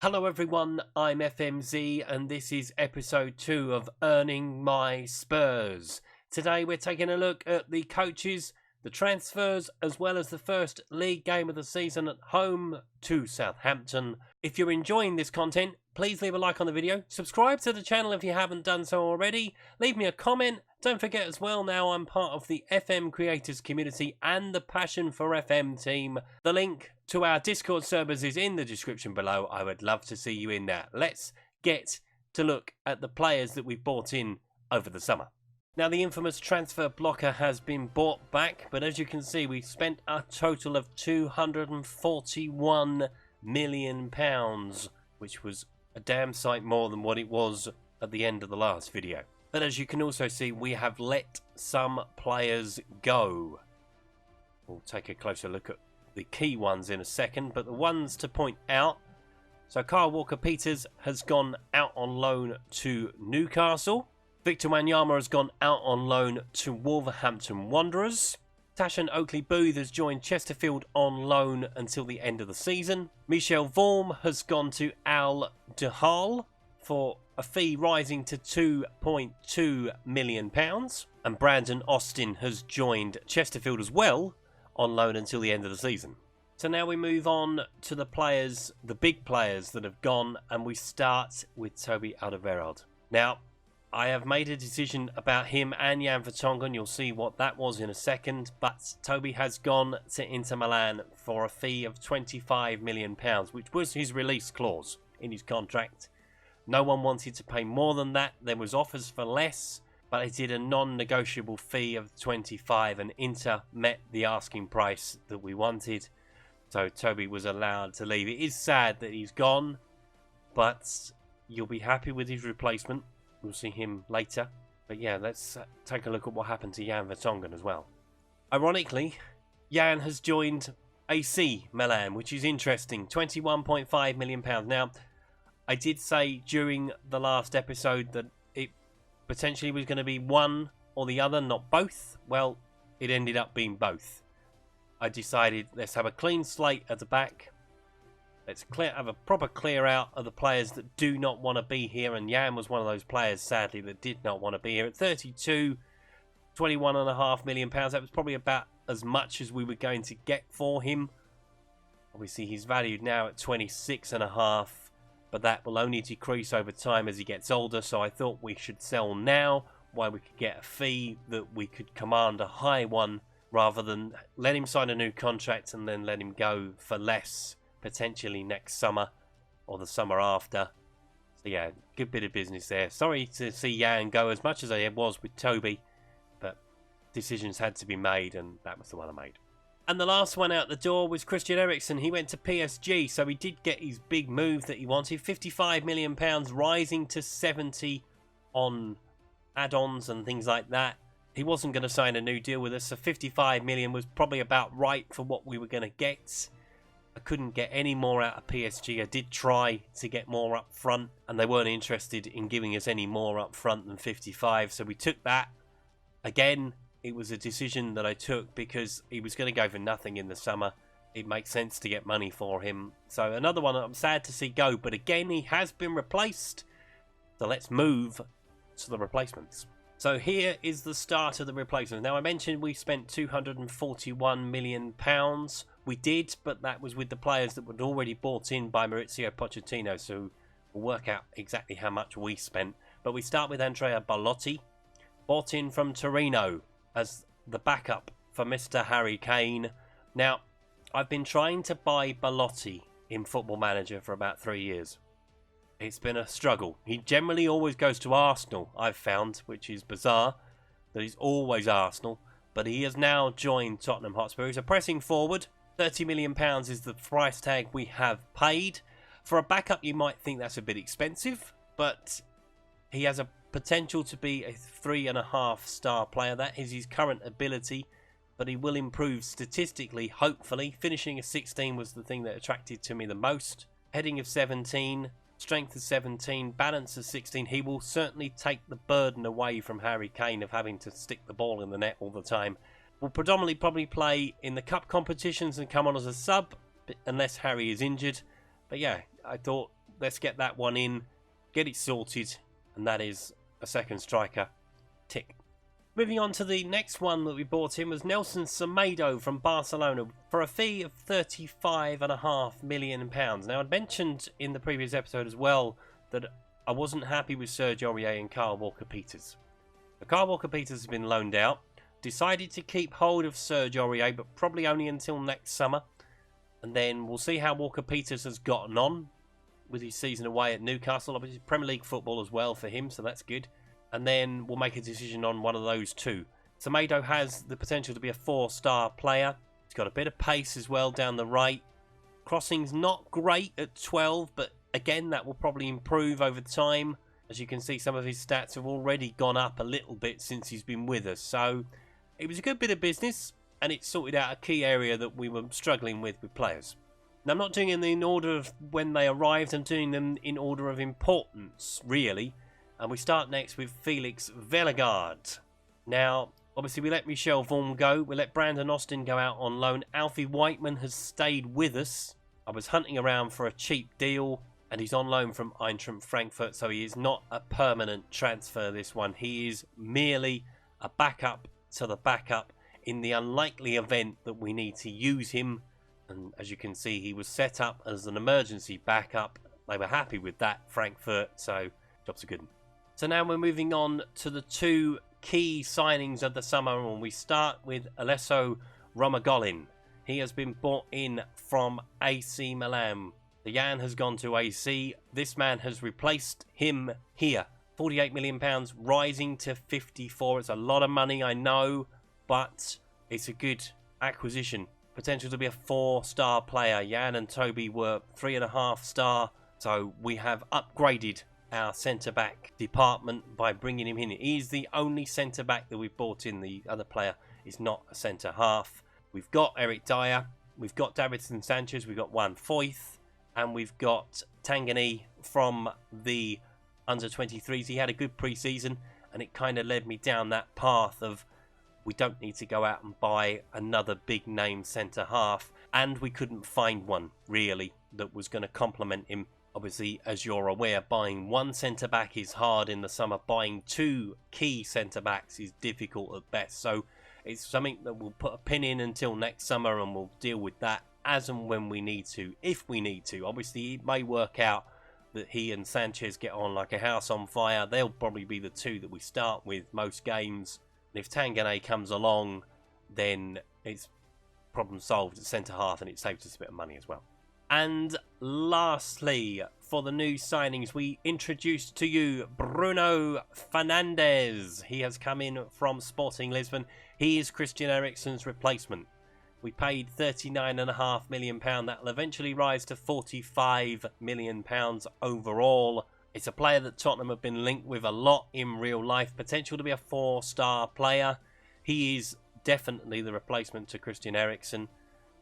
Hello everyone, I'm FMZ and this is episode 2 of Earning My Spurs. Today we're taking a look at the coaches, the transfers, as well as the first league game of the season at home to Southampton. If you're enjoying this content, please leave a like on the video, subscribe to the channel if you haven't done so already, leave me a comment. Don't forget as well, now I'm part of the FM creators community and the Passion for FM team. The link to our Discord servers is in the description below. I would love to see you in there. Let's get to look at the players that we've bought in over the summer. Now, the infamous transfer blocker has been bought back, but as you can see, we've spent a total of £241 million, which was a damn sight more than what it was at the end of the last video. But as you can also see, we have let some players go. We'll take a closer look at the key ones in a second, but the ones to point out. So Kyle Walker-Peters has gone out on loan to Newcastle. Victor Wanyama has gone out on loan to Wolverhampton Wanderers. Tashan Oakley-Booth has joined Chesterfield on loan until the end of the season. Michel Vorm has gone to Al Duhal for a fee rising to £2.2 million. And Brandon Austin has joined Chesterfield as well on loan until the end of the season. So now we move on to the players, the big players that have gone, and we start with Toby Alderweireld. Now, I have made a decision about him and Jan Vertonghen. You'll see what that was in a second. But Toby has gone to Inter Milan for a fee of £25 million, which was his release clause in his contract. No one wanted to pay more than that. There was offers for less, but it did a non-negotiable fee of 25, and Inter met the asking price that we wanted. So Toby was allowed to leave. It is sad that he's gone, but you'll be happy with his replacement. We'll see him later. But yeah, let's take a look at what happened to Jan Vertonghen as well. Ironically, Jan has joined AC Milan, which is interesting. £21.5 million. Now, I did say during the last episode that it potentially was going to be one or the other, not both. Well, it ended up being both. I decided let's have a clean slate at the back. Let's have a proper clear out of the players that do not want to be here. And Jan was one of those players, sadly, that did not want to be here. At 32, £21.5 million. That was probably about as much as we were going to get for him. Obviously, he's valued now at 26.5. But that will only decrease over time as he gets older. So I thought we should sell now while we could get a fee that we could command a high one, rather than let him sign a new contract and then let him go for less, potentially next summer or the summer after. So yeah, good bit of business there. Sorry to see Jan go, as much as I was with Toby, but decisions had to be made, and that was the one I made. And the last one out the door was Christian Eriksen. He went to PSG, so he did get his big move that he wanted. £55 million, rising to 70 on add-ons and things like that. He wasn't going to sign a new deal with us, so 55 million was probably about right for what we were going to get. I couldn't get any more out of PSG. I did try to get more up front, and they weren't interested in giving us any more up front than 55, so we took that. Again, it was a decision that I took because he was going to go for nothing in the summer. It makes sense to get money for him. So another one I'm sad to see go, but again, he has been replaced. So let's move to the replacements. So here is the start of the replacements. Now, I mentioned we spent £241 million. We did, but that was with the players that were already bought in by Maurizio Pochettino. So we'll work out exactly how much we spent. But we start with Andrea Bellotti, bought in from Torino as the backup for Mr. Harry Kane. Now, I've been trying to buy Bellotti in Football Manager for about 3 years. It's been a struggle. He generally always goes to Arsenal, I've found, which is bizarre, that he's always Arsenal. But he has now joined Tottenham Hotspur. He's a pressing forward. £30 million is the price tag we have paid. For a backup, you might think that's a bit expensive, but he has a potential to be a 3.5-star player. That is his current ability, but he will improve statistically, hopefully. Finishing a 16 was the thing that attracted to me the most. Heading of 17, strength of 17, balance of 16. He will certainly take the burden away from Harry Kane of having to stick the ball in the net all the time. Will predominantly probably play in the cup competitions and come on as a sub, unless Harry is injured. But yeah, I thought let's get that one in, get it sorted, and that is a second striker. Tick. Moving on to the next one that we bought in was Nelson Semedo from Barcelona for a fee of £35.5 million. Now, I'd mentioned in the previous episode as well that I wasn't happy with Serge Aurier and Kyle Walker-Peters. Kyle Walker-Peters has been loaned out, decided to keep hold of Serge Aurier, but probably only until next summer. And then we'll see how Walker-Peters has gotten on with his season away at Newcastle. Obviously, Premier League football as well for him, so that's good. And then we'll make a decision on one of those two. Semedo has the potential to be a 4-star player. He's got a bit of pace as well down the right. Crossing's not great at 12, but again, that will probably improve over time. As you can see, some of his stats have already gone up a little bit since he's been with us. So it was a good bit of business, and it sorted out a key area that we were struggling with players. Now, I'm not doing them in order of when they arrived. I'm doing them in order of importance, really. And we start next with Felix Vellegaard. Now, obviously, we let Michel Vorm go. We let Brandon Austin go out on loan. Alfie Whiteman has stayed with us. I was hunting around for a cheap deal, and he's on loan from Eintracht Frankfurt, so he is not a permanent transfer, this one. He is merely a backup to the backup in the unlikely event that we need to use him. And as you can see, he was set up as an emergency backup. They were happy with that, Frankfurt, so jobs are good. So now we're moving on to the two key signings of the summer, and we start with Alessio Romagolin. He has been bought in from AC Milan. The Jan has gone to AC. This man has replaced him here. £48 million, rising to 54. It's a lot of money, I know, but it's a good acquisition. Potential to be a 4-star player. Jan and Toby were 3.5-star, so we have upgraded our centre-back department by bringing him in. He's the only centre-back that we've bought in. The other player is not a centre-half. We've got Eric Dyer, we've got Davinson Sanchez, we've got Juan Foyth, and we've got Tangani from the under-23s. He had a good pre-season, and it kind of led me down that path of we don't need to go out and buy another big-name centre-half, and we couldn't find one, really, that was going to complement him. Obviously, as you're aware, buying one centre-back is hard in the summer. Buying two key centre-backs is difficult at best. So it's something that we'll put a pin in until next summer, and we'll deal with that as and when we need to, if we need to. Obviously, it may work out that he and Sanchez get on like a house on fire. They'll probably be the two that we start with most games. And if Tangane comes along, then it's problem solved at centre-half, and it saves us a bit of money as well. And lastly, for the new signings, we introduced to you Bruno Fernandes. He has come in from Sporting Lisbon. He is Christian Eriksen's replacement. We paid £39.5 million. That will eventually rise to £45 million overall. It's a player that Tottenham have been linked with a lot in real life. Potential to be a 4-star player. He is definitely the replacement to Christian Eriksen.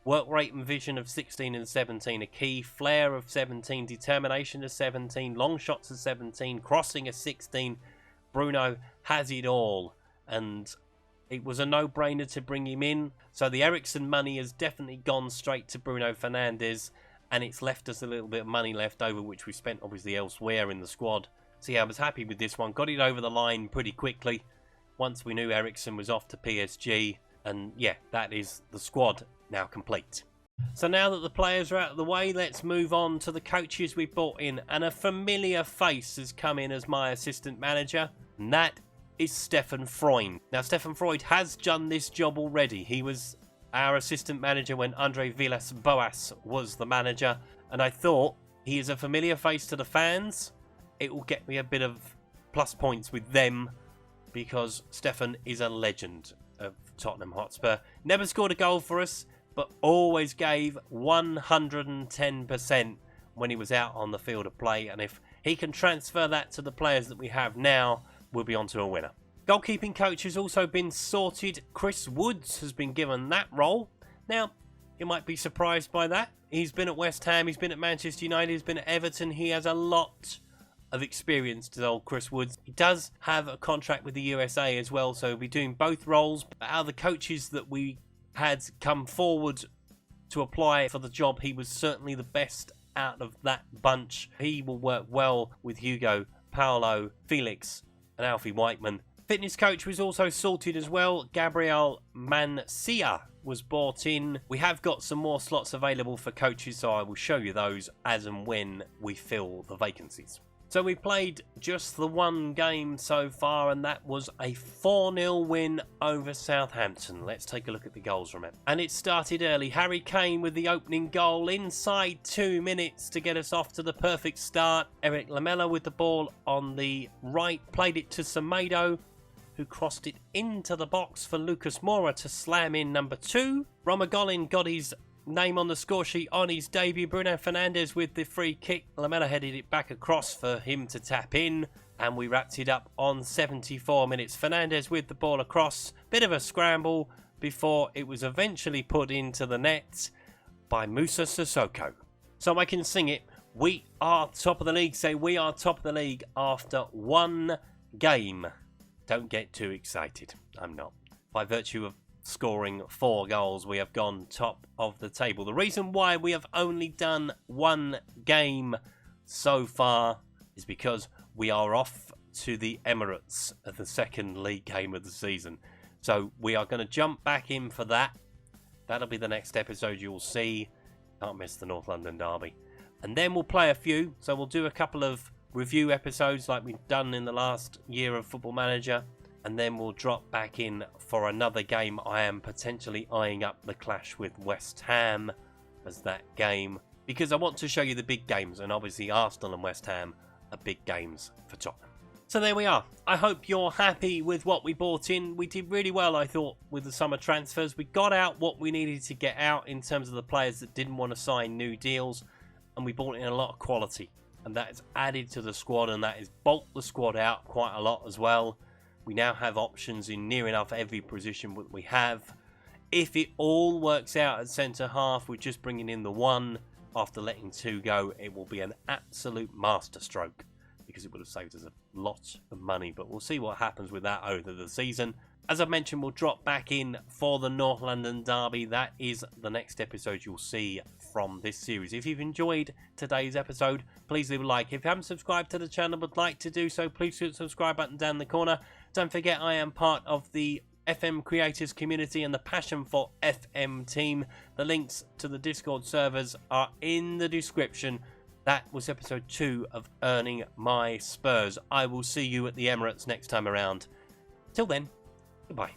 Work rate and vision of 16 and 17 are key. Flair of 17. Determination of 17. Long shots of 17. Crossing of 16. Bruno has it all. And it was a no-brainer to bring him in. So the Eriksen money has definitely gone straight to Bruno Fernandes. And it's left us a little bit of money left over, which we spent obviously elsewhere in the squad. So yeah, I was happy with this one. Got it over the line pretty quickly once we knew Eriksen was off to PSG. And yeah, that is the squad now complete. So now that the players are out of the way, let's move on to the coaches we brought in. And a familiar face has come in as my assistant manager, and that is Stefan Freund. Now, Stefan Freund has done this job already. He was our assistant manager when Andre Villas-Boas was the manager, and I thought he is a familiar face to the fans. It will get me a bit of plus points with them because Stefan is a legend of Tottenham Hotspur. Never scored a goal for us, but always gave 110% when he was out on the field of play. And if he can transfer that to the players that we have now, we'll be on to a winner. Goalkeeping coach has also been sorted. Chris Woods has been given that role. Now, you might be surprised by that. He's been at West Ham, he's been at Manchester United, he's been at Everton. He has a lot of experience to old Chris Woods. He does have a contract with the USA as well, so he'll be doing both roles. But out of the coaches that we had come forward to apply for the job, he was certainly the best out of that bunch. He will work well with Hugo, Paolo, Felix and Alfie Whiteman. Fitness coach was also sorted as well. Gabriel Mancia was brought in. We have got some more slots available for coaches, so I will show you those as and when we fill the vacancies. So we played just the one game so far, and that was a 4-0 win over Southampton. Let's take a look at the goals from it. And it started early. Harry Kane with the opening goal inside 2 minutes to get us off to the perfect start. Eric Lamela with the ball on the right, played it to Semedo, who crossed it into the box for Lucas Moura to slam in number 2. Romagolin got his name on the score sheet on his debut. Bruno Fernandes with the free kick. Lamela headed it back across for him to tap in, and we wrapped it up on 74 minutes. Fernandes with the ball across. Bit of a scramble before it was eventually put into the net by Musa Sissoko. So I can sing it. We are top of the league. Say we are top of the league after one game. Don't get too excited. I'm not. By virtue of scoring 4 goals, we have gone top of the table. The reason why we have only done one game so far is because we are off to the Emirates at the second league game of the season. So we are going to jump back in for that. That'll be the next episode you'll see. Can't miss the North London derby. And then we'll play a few. So we'll do a couple of review episodes like we've done in the last year of Football Manager. And then we'll drop back in for another game. I am potentially eyeing up the clash with West Ham as that game, because I want to show you the big games, and obviously Arsenal and West Ham are big games for Tottenham. So there we are. I hope you're happy with what we bought in. We did really well, I thought, with the summer transfers. We got out what we needed to get out in terms of the players that didn't want to sign new deals, and we bought in a lot of quality, and that is added to the squad, and that has bulked the squad out quite a lot as well. We now have options in near enough every position that we have. If it all works out at centre-half, we're just bringing in the 1 after letting 2 go. It will be an absolute masterstroke, because it would have saved us a lot of money. But we'll see what happens with that over the season. As I mentioned, we'll drop back in for the North London derby. That is the next episode you'll see from this series. If you've enjoyed today's episode, please leave a like. If you haven't subscribed to the channel but like to do so, please hit the subscribe button down in the corner. Don't forget, I am part of the FM creators community and the Passion for FM team. The links to the Discord servers are in the description. That was episode 2 of Earning My Spurs. I will see you at the Emirates next time around. Till then, goodbye.